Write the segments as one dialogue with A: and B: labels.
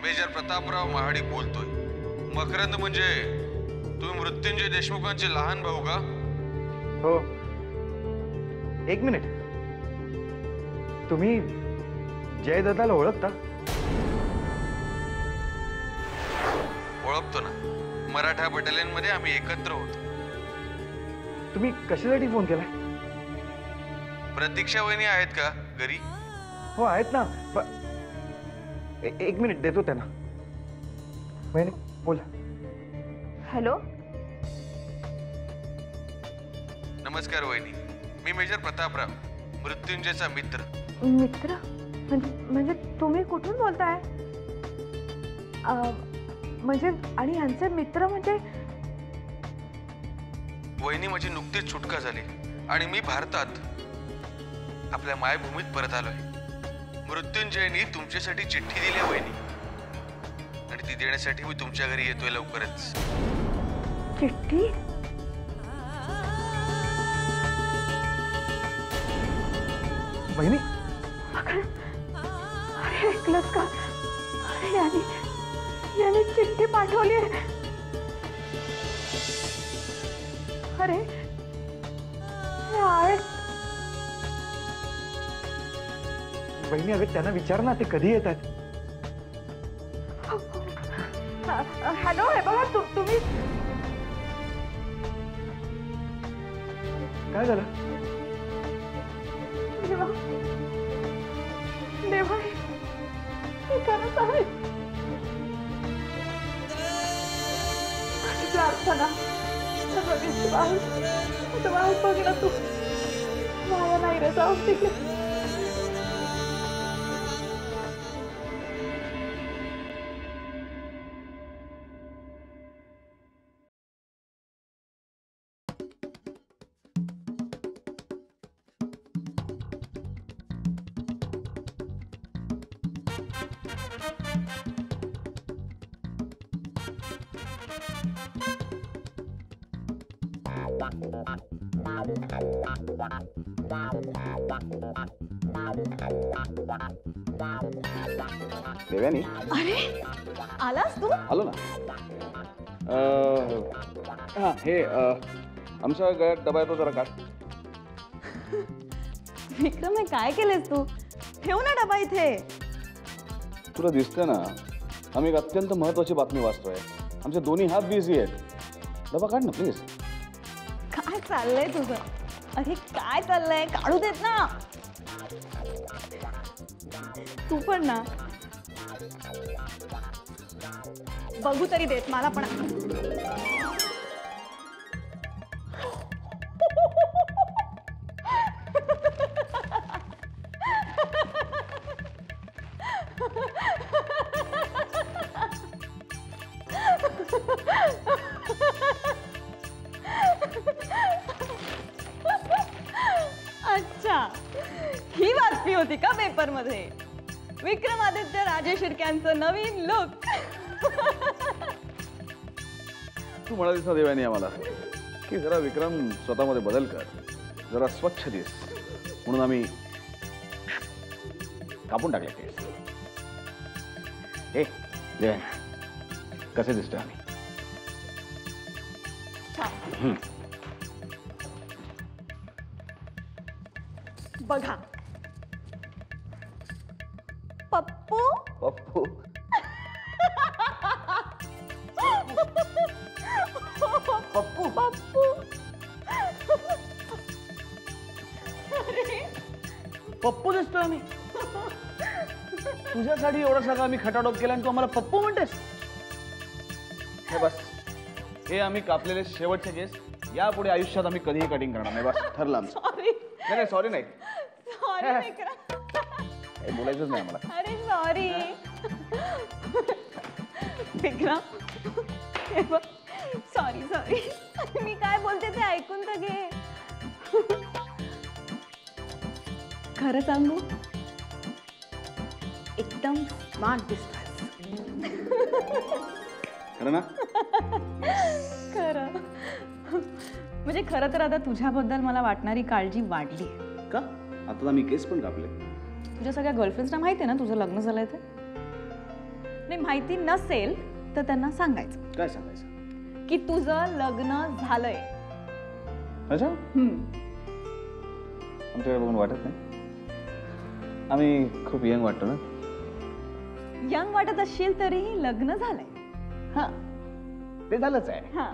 A: Major Prataprao Mahadik बोलतोय. मकरंद म्हणजे तुम्ही मृत्युंजय देशमुखांचे लहान भाऊ का?
B: हो. एक मिनिट, तुम्ही जयदत्ताला ओळखता?
A: ओळखतो ना, मराठा बटालियन मध्ये आम्ही एकत्र होतो.
B: तुम्ही कशासाठी फोन केलाय?
A: प्रतीक्षा वहिनी आहेत का घरी?
B: हो आहेत ना. एक मिनिट देतो त्यांना. वहिनी बोला.
C: हॅलो.
A: नमस्कार वहिनी, मी मेजर प्रतापराव, मृत्युंजयचा मित्र.
C: मित्र म्हणजे तुम्ही कुठून बोलताय? म्हणजे आणि यांचे मित्र म्हणजे?
A: वहिनी माझी नुकतीच सुटका झाली आणि मी भारतात आपल्या मायभूमीत परत आलोय. मृत्युंजयनी तुमच्यासाठी चिठ्ठी दिली आहे वहिनी, आणि ती देण्यासाठी मी तुमच्या घरी येतोय लवकरच.
C: चिठ्ठी?
B: वहिनी
C: अरे ऐकलंस का? अरे याने चिठ्ठी पाठवली आहे. अरे
B: वहिनी अगं त्यांना विचार ना, ते कधी येतात.
C: हॅलो, हे बघा तुम्ही.
B: काय झालं?
C: देवा, हे खरंच आहे. प्रार्थना, विश्वास बघ ना तू. माया नाही रे जाऊन तिकडे.
D: देव्यानी,
C: अरे आलास तू?
D: आलो ना. हां, हे आमच्या गळ्यात डबा येतो, जरा काढ.
C: विक्रम, हे काय केलेस तू? ठेव ना डबा इथे.
D: तुला दिसतं ना, आम्ही एक अत्यंत महत्वाची बातमी वाचतोय. आमचे दोन्ही हात बिझी आहेत. डबा काढ ना प्लीज.
C: काय चाललंय तुझं? अरे काय चाललंय? काढू देत ना. तू पण ना, बघू तरी देत मला पण. अच्छा, ही बातमी होती का पेपर मध्ये? विक्रमादित्य राजे शिर्क्यांचं नवीन लुक.
D: तू म्हणालीस ना देव्यानी आम्हाला की जरा विक्रम स्वतःमध्ये बदल कर, जरा स्वच्छ दिस, म्हणून आम्ही कापून टाकले केस. हे देव्यानी, कसे दिसतोय आम्ही?
C: बघा पप्पू.
D: पप्पू?
C: पप्पू पप्पू.
D: पप्पू दिसतोय आम्ही? तुझ्यासाठी एवढा सगळं आम्ही खटाटोप केला आणि तू आम्हाला पप्पू म्हणतेस? हे बस, हे आम्ही कापलेले शेवटचे केस. यापुढे आयुष्यात आम्ही कधीही कटिंग करणार नाही. बस ठरलं आमचं.
C: सॉरी.
D: नाही सॉरी नाही,
C: सॉरी विक्रम.
D: हे बोलायचंच नाही आम्हाला.
C: अरे सॉरी विक्रम. Sorry sorry. मी काय बोलते ते ऐकून तर घे. खरं सांगू, एकदम स्मार्ट दिसतोय.
D: खरं ना?
C: खरं म्हणजे खरं तर आता तुझ्याबद्दल मला वाटणारी काळजी वाढली.
D: का? आता मी केस पण कापले.
C: तुझ्या सगळ्या गर्लफ्रेंड्सना माहिती आहे ना तुझं लग्न झालंय ते? नाही माहिती नसेल तर त्यांना सांगायचं
D: काय सांगायचं?
C: की तुझं लग्न झालंय.
D: अच्छा, आमच्याकडे बघून वाटत नाही. आम्ही खूप यंग वाटतो ना.
C: यंग वाटत असशील तरीही लग्न झालंय.
D: हा, ते झालंच आहे.
C: हा.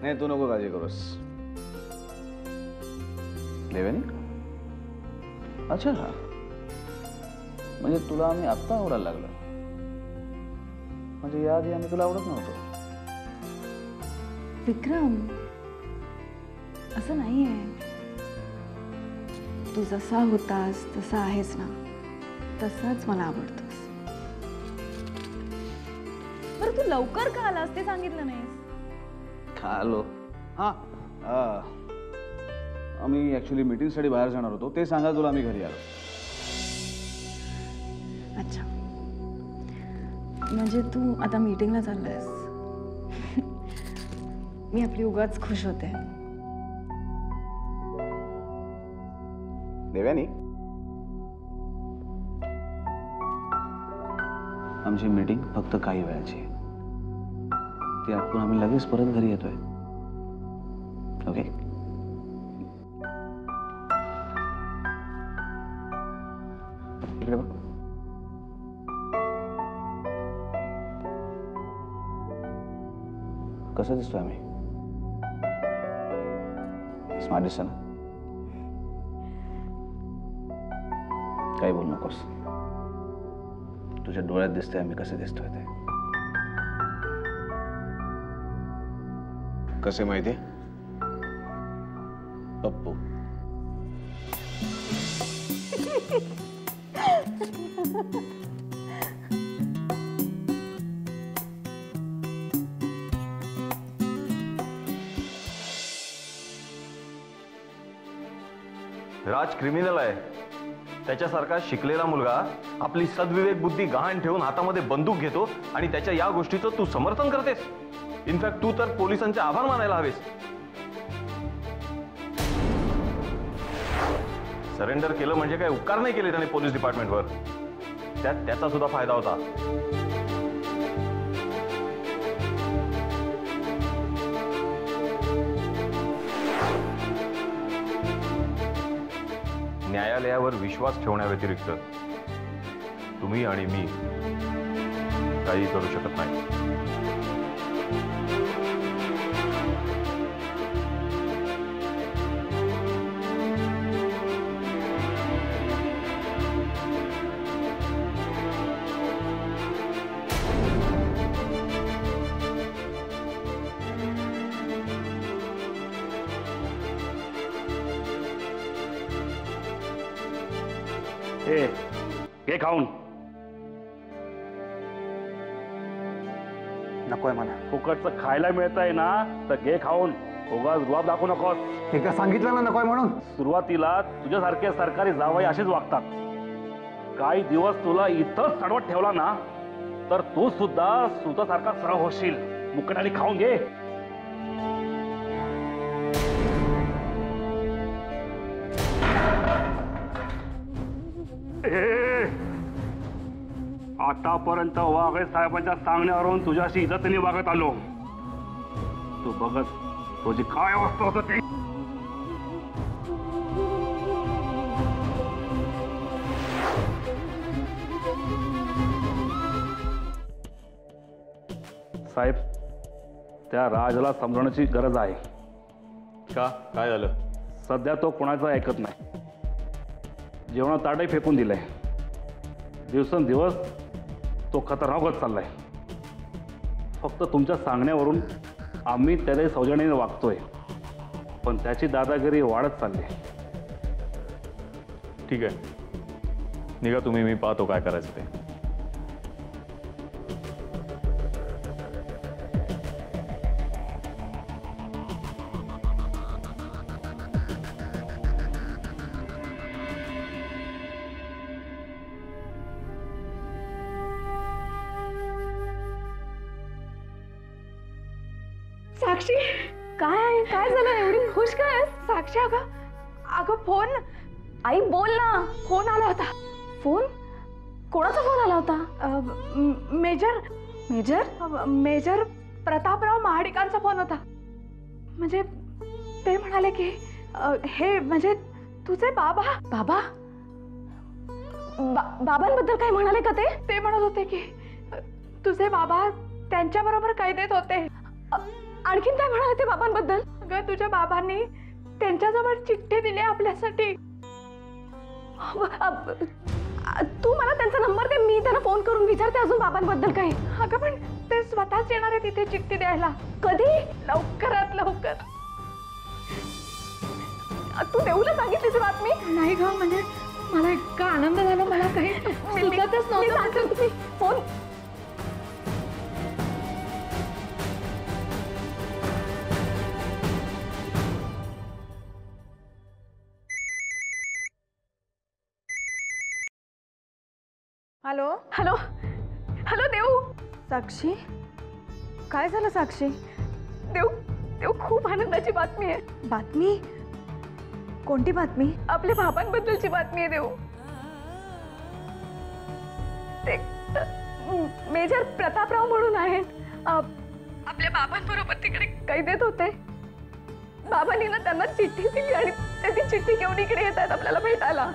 D: नाही, तू नको काळजी करूस. देवेनी, अच्छा, म्हणजे तुला आम्ही आत्ता आवडायला लागलो. म्हणजे याआधी आम्ही तुला आवडत नव्हतो.
C: विक्रम, असं नाहीये. तू जसा होतास तसा आहेस ना, तसाच मला आवडतोस. बरं तू लवकर का आलास ते सांगितलं नाहीस?
D: हॅलो. हा, आम्ही ऍक्च्युली मीटिंगसाठी बाहेर जाणार होतो. ते सांगा तुला आम्ही घरी आलो.
C: अच्छा, म्हणजे तू आता मीटिंगला चाललायस. मी आपली उगाच खुश होते.
D: देव्यानी, आमची मीटिंग फक्त काही वेळाची आहे. ती आटपून आम्ही लगेच परत घरी येतोय. ओके? इकडे बघ. कसं दिसतोय आम्ही? स्मार्ट दिसतो ना? काही बोलू नकोस. तुझ्या डोळ्यात दिसतंय आम्ही कसे दिसतोय ते.
A: कसे माहिती? पप्पू.
E: राज क्रिमिनल आहे. त्याच्यासारखा शिकलेला मुलगा आपली सद्विवेक बुद्धी गहाण ठेवून हातामध्ये बंदूक घेतो आणि त्याच्या या गोष्टीचं तू समर्थन करतेस. इनफॅक्ट तू तर पोलिसांचे आभार मानायला हवेस. सरेंडर केलं म्हणजे काय उपकार नाही केले त्याने पोलीस डिपार्टमेंटवर. त्यात त्याचा सुद्धा फायदा होता. न्यायालयावर विश्वास ठेवण्याव्यतिरिक्त तुम्ही आणि मी काही करू शकत नाही.
F: घे खाऊन.
B: नकोय मला.
F: फुकटचं खायला मिळतंय ना तर घे खाऊन. उगाच रुबाब दाखवू नकोस.
B: एकदा सांगितलं ना नकोय म्हणून.
F: सुरुवातीला तुझ्यासारखे सरकारी जावई असेच वागतात. काही दिवस तुला इथंच चढवत ठेवला ना तर तू सुद्धा सुतासारखा सरळ होशील. मुकटाने खाऊन घे. आतापर्यंत वाघळे साहेबांच्या सांगण्यावरून तुझ्याशी इज्जतीने वागत आलो. तू बघत तुझी काय अवस्था होत ती. साहेब, त्या राजला समजवण्याची गरज आहे.
E: का? काय झालं?
F: सध्या तो कोणाचं ऐकत नाही. जेवणात ताटही फेकून दिलंय. दिवसेंदिवस तो खतरनाक होत चाललाय. फक्त तुमच्या सांगण्यावरून आम्ही त्याला सौजन्याने वागतोय, पण त्याची दादागिरी वाढत चालली.
E: ठीक आहे, निघा तुम्ही. मी पाहतो काय करायचं ते.
G: साक्षी, काय काय झालं? एवढी खुश काय? साक्षी, अगं फोन. आई बोल ना. फोन आला होता. फोन कोणाचा फोन आला होता? मेजर मेजर मेजर प्रतापराव महाडिकांचा फोन होता. म्हणजे ते म्हणाले की हे म्हणजे तुझे बाबा. बाबा बाबांबद्दल काय म्हणाले का ते? ते म्हणत होते की तुझे बाबा त्यांच्या बरोबर कैदेत होते. आणखीन काय म्हणाले ते बाबांबद्दल? अगं तुझ्या बाबांनी त्यांच्याजवळ चिठ्ठी दिली आपल्यासाठी. तू मला त्यांचा नंबर दे, मी त्यांना फोन करून विचारते अजून बाबांबद्दल काही. अगं पण ते स्वतःच येणार आहे तिथे चिठ्ठी द्यायला. कधी? लवकरात लवकर. तू देऊला सांगितलीस बातमी? नाही ग, म्हणजे मला इतका आनंद झाला, मला काही सुचतच नव्हतं. फोन
C: हॅलो
G: हॅलो हॅलो देऊ.
C: साक्षी, काय झालं साक्षी?
G: देऊ देऊ खूप आनंदाची बातमी आहे.
C: बातमी? कोणती बातमी?
G: आपल्या बाबांबद्दलची बातमी आहे देऊ. ते मेजर प्रतापराव म्हणून आहेत, आपल्या बाबांबरोबर तिकडे कैदेत होते. बाबांनी ना त्यांना चिठ्ठी दिली आणि ते ती चिठ्ठी घेऊन इकडे येत आहेत आपल्याला भेटायला.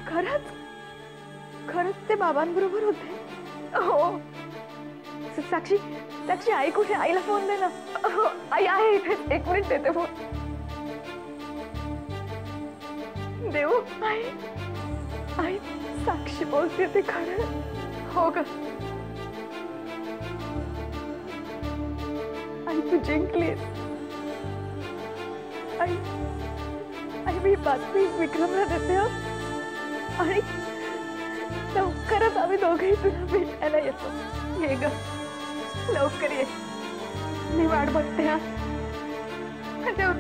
C: खरंच? खरंच ते बाबांबरोबर होते?
G: हो.
C: साक्षी, साक्षी आई कुठे? आईला फोन दे ना.
G: हो, आई आहे इथे, एक मिनिट देते फोन. देऊ.
C: आई, आई साक्षी बोलते ते खरं?
G: हो ग.
C: आई तू जिंकलीस. आई, आई मी बातमी विक्रमला देते हं. आणि लवकरच आम्ही दोघेही तुला भेटायला येतो.
G: ये ग, लवकर ये, मी वाट बघते. हा देव,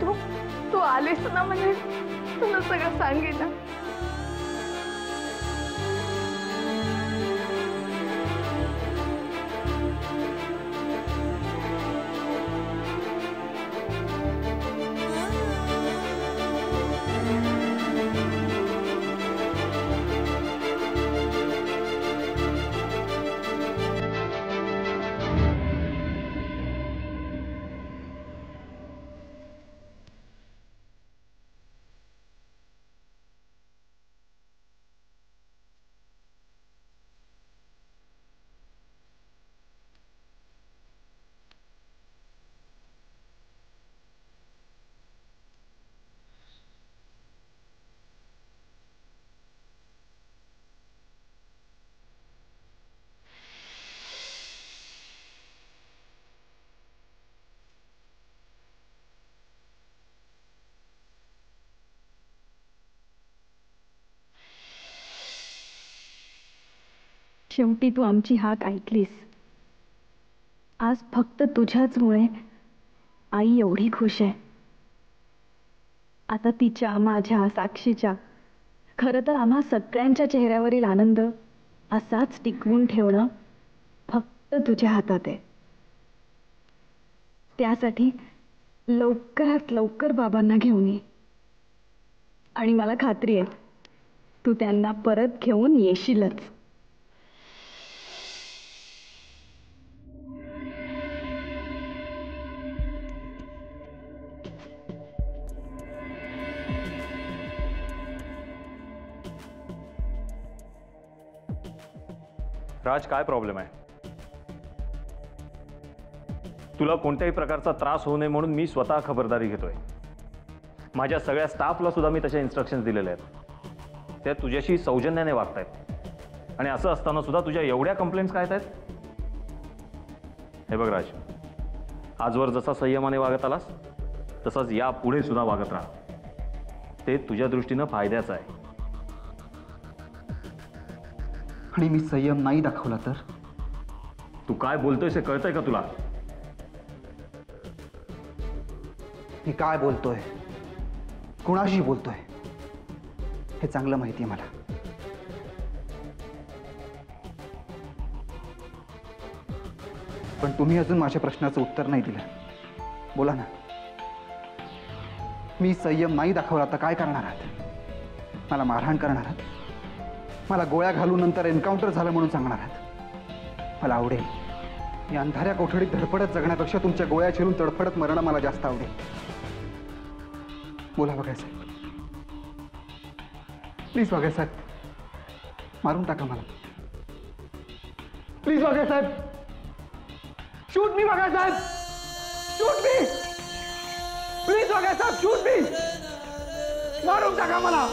G: तू आलीस ना म्हणजे तुला सगळं सांगेन ना.
C: शेवटी तू आमची हाक ऐकलीस. आज फक्त तुझ्याचमुळे आई एवढी खुश आहे. आता तिच्या, माझ्या, साक्षीच्या, खरं तर आम्हा सगळ्यांच्या चेहऱ्यावरील आनंद असाच टिकवून ठेवणं फक्त तुझ्या हातात आहे. त्यासाठी लवकरात लवकर बाबांना घेऊन ये. आणि मला खात्री आहे तू त्यांना परत घेऊन येशीलच.
E: राज, काय प्रॉब्लेम आहे? तुला कोणत्याही प्रकारचा त्रास होऊ नये म्हणून मी स्वतः खबरदारी घेतोय. माझ्या सगळ्या स्टाफला सुद्धा मी तशा इन्स्ट्रक्शन्स दिलेले आहेत. त्या तुझ्याशी सौजन्याने वागतायत. आणि असं असताना सुद्धा तुझ्या एवढ्या कंप्लेंट्स काय आहेत? हे बघ राज, आजवर जसा संयमाने वागत आलास तसाच यापुढे सुद्धा वागत राहा. ते तुझ्या दृष्टीनं फायद्याचं आहे.
B: आणि मी संयम नाही दाखवला तर?
E: तू काय बोलतोयस हे कळतंय का तुला?
B: मी काय बोलतोय, कुणाशी बोलतोय हे चांगलं माहिती आहे मला. पण तुम्ही अजून माझ्या प्रश्नाचं उत्तर नाही दिलं. बोला ना, मी संयम नाही दाखवला तर काय करणार आहात? मला मारहाण करणार आहात? मला गोळ्या घालून नंतर एन्काउंटर झालं म्हणून सांगणार आहात. मला आवडेल या अंधाऱ्या कोठडीत धडपडत जगण्यापेक्षा तुमच्या गोळ्या चिरून तडफडत मरणं मला जास्त आवडेल. बोला वाघासाहेब, प्लीज वाघासाहेब, मारून टाका मला. Please Waghasaheb, shoot me Waghasaheb, shoot me, please Waghasaheb, shoot me, मारून टाका मला,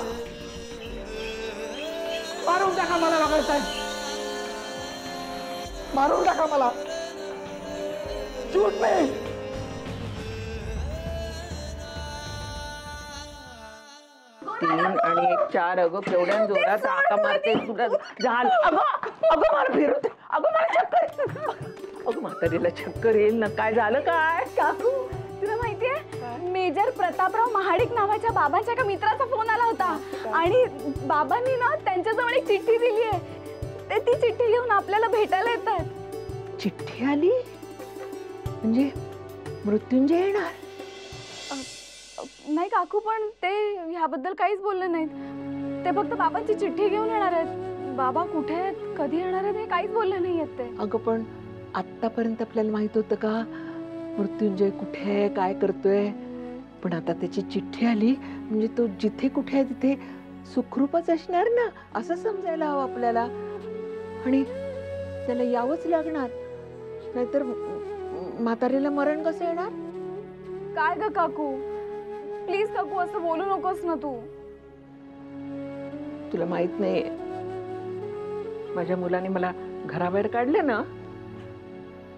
B: मारून टाका मला वाघासाहेब, मारून टाका मला, शूट मी.
H: 3 आणि 1 4. अगं केवढ्या जोरात आका मारते तुला झाल. अगं अगं मला फिरवते. अगं मला चक्कर, अगं म्हातारीला चक्कर येईल ना. काय झालं काय?
G: काकू तुला माहितीये मेजर प्रतापराव महाडिक नावाच्या बाबांच्या एका मित्राचा फोन आला होता आणि बाबांनी ना त्यांच्याजवळ एक चिठ्ठी दिली आहे. ते ती चिठ्ठी घेऊन आपल्याला भेटायला येतात.
H: चिठ्ठी आली म्हणजे मृत्युंजय येणार?
G: नाही काकू, पण ते ह्याबद्दल काहीच बोलले नाहीत. ते फक्त बाबांची चिठ्ठी घेऊन येणार आहेत. बाबा कुठे आहेत, कधी येणार आहेत हे काहीच बोलले नाहीयेत ते.
H: अगं पण आतापर्यंत आपल्याला माहित होतं का मृत्युंजय कुठे आहे, काय करतोय? पण आता त्याची चिठ्ठी आली म्हणजे तो जिथे कुठे आहे तिथे सुखरूपच असणार ना, असं समजायला हवं आपल्याला. आणि त्याला यावंच लागणार, नाहीतर म्हातारीला मरण कसं येणार?
G: काय ग काकू, प्लीज काकू असं बोलू नकोस ना तू.
H: तुला माहित नाही, माझ्या मुलाने मला घराबाहेर काढले ना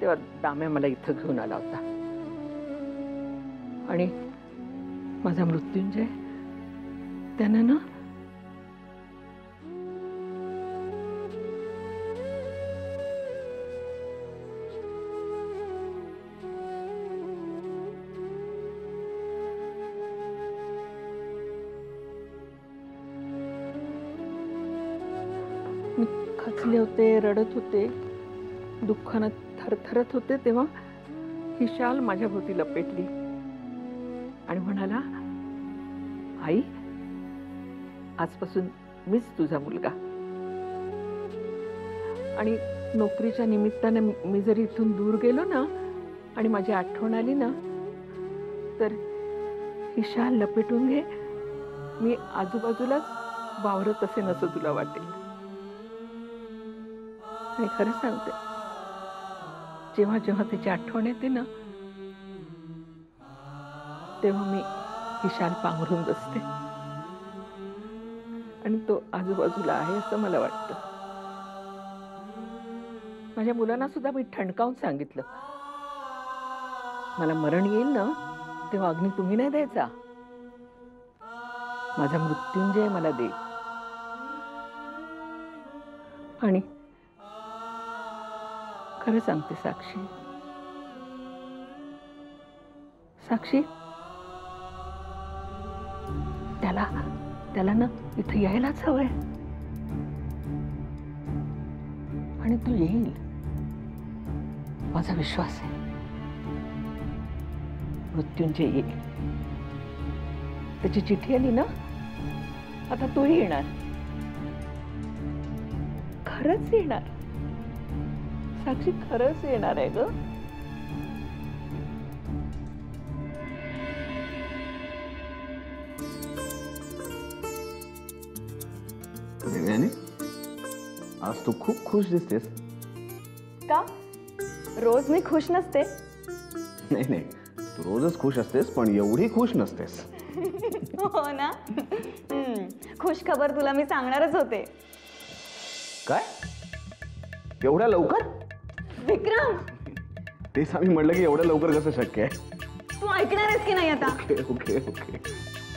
H: तेव्हा दाम्या मला इथं घेऊन आला होता. आणि माझा मृत्युंजय त्यानं ना मी खचले होते, रडत होते, दुःखानं थरथरत होते, तेव्हा ही शाल माझ्या भोवती लपेटली आणि म्हणाला, आई आजपासून मीच तुझा मुलगा. आणि नोकरीच्या निमित्ताने मी जर इथून दूर गेलो ना आणि माझी आठवण आली ना तर ही शाल लपेटून घे, मी आजूबाजूलाच वावरत असे नसं तुला वाटेल. आणि खरं सांगते, जेव्हा जेव्हा त्याची आठवण येते ना तेव्हा मी ही शाल पांघरून बसते आणि तो आजूबाजूला आहे असं मला वाटतं. माझ्या मुलांना सुद्धा मी ठणकावून सांगितलं, मला मरण येईल ना तेव्हा अग्नी तुम्ही नाही द्यायचा, माझा मृत्युंजय मला दे. आणि खरं सांगते साक्षी, साक्षी त्याला ना इथं यायलाच हवंय. आणि तू येईल, माझा विश्वास आहे. मृत्युंजय येईल. त्याची चिठ्ठी आली ना, आता तोही येणार, खरंच येणार. साक्षी खरंच येणार आहे ग.
E: देवयानी, आज तू खूप खुश दिसतेस.
G: का? रोज मी खुश नसते.
E: नाही नाही, तू रोजच खुश असतेस पण एवढी खुश नसतेस.
G: हो ना. खुश खबर तुला मी सांगणारच होते.
E: काय? एवढ्या लवकर?
G: विक्रम,
E: तेच आम्ही म्हटलं की एवढ्या लवकर कसं शक्य आहे.
G: तू ऐकणार आहेस की नाही आता?
E: ओके ओके ओके,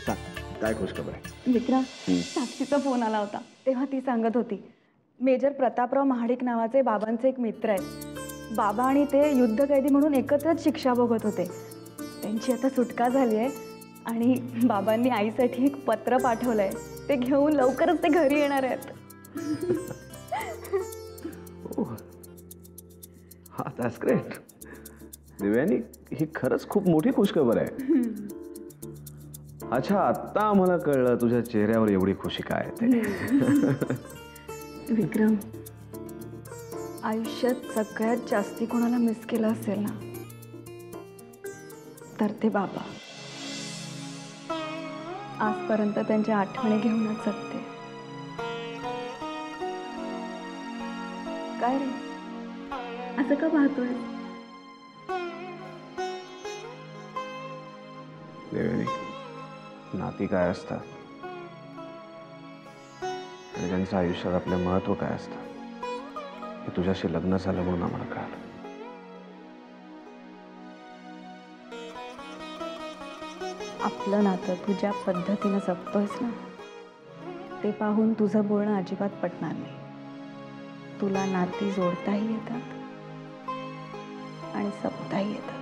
E: सांग काय खुश खबर आहे?
G: विक्रम, साक्षीचा फोन आला होता तेव्हा ती सांगत होती मेजर प्रतापराव महाडिक नावाचे बाबांचे एक मित्र आहेत. बाबा आणि ते युद्धकैदी म्हणून एकत्रच शिक्षा भोगत होते. त्यांची आता सुटका झाली आहे आणि बाबांनी आईसाठी एक पत्र पाठवलंय. ते घेऊन लवकरच ते घरी येणार आहेत.
E: हा, दॅट्स ग्रेट. दिव्यानी, ही खरंच खूप मोठी खुशखबर आहे. अच्छा, आता मला कळलं तुझ्या चेहऱ्यावर एवढी खुशी काय आहे ते.
C: विक्रम, आयुष्यात सगळ्यात जास्ती कोणाला मिस केलं असेल ना, तर ते बाबा. आजपर्यंत त्यांच्या आठवणी घेऊनच जगते. काय रे, असं का पाहतोय?
I: देवेनी, नाती काय असतात आणि त्यांचं आयुष्यात आपलं महत्व काय असतं हे तुझ्याशी लग्न झालं म्हणून आम्हाला कळालं.
C: आपलं नातं तू ज्या पद्धतीनं जपतोयस ना, ते पाहून तुझं बोलणं अजिबात पटणार नाही. तुला नाती जोडताही येतात आणि सपताही येतात.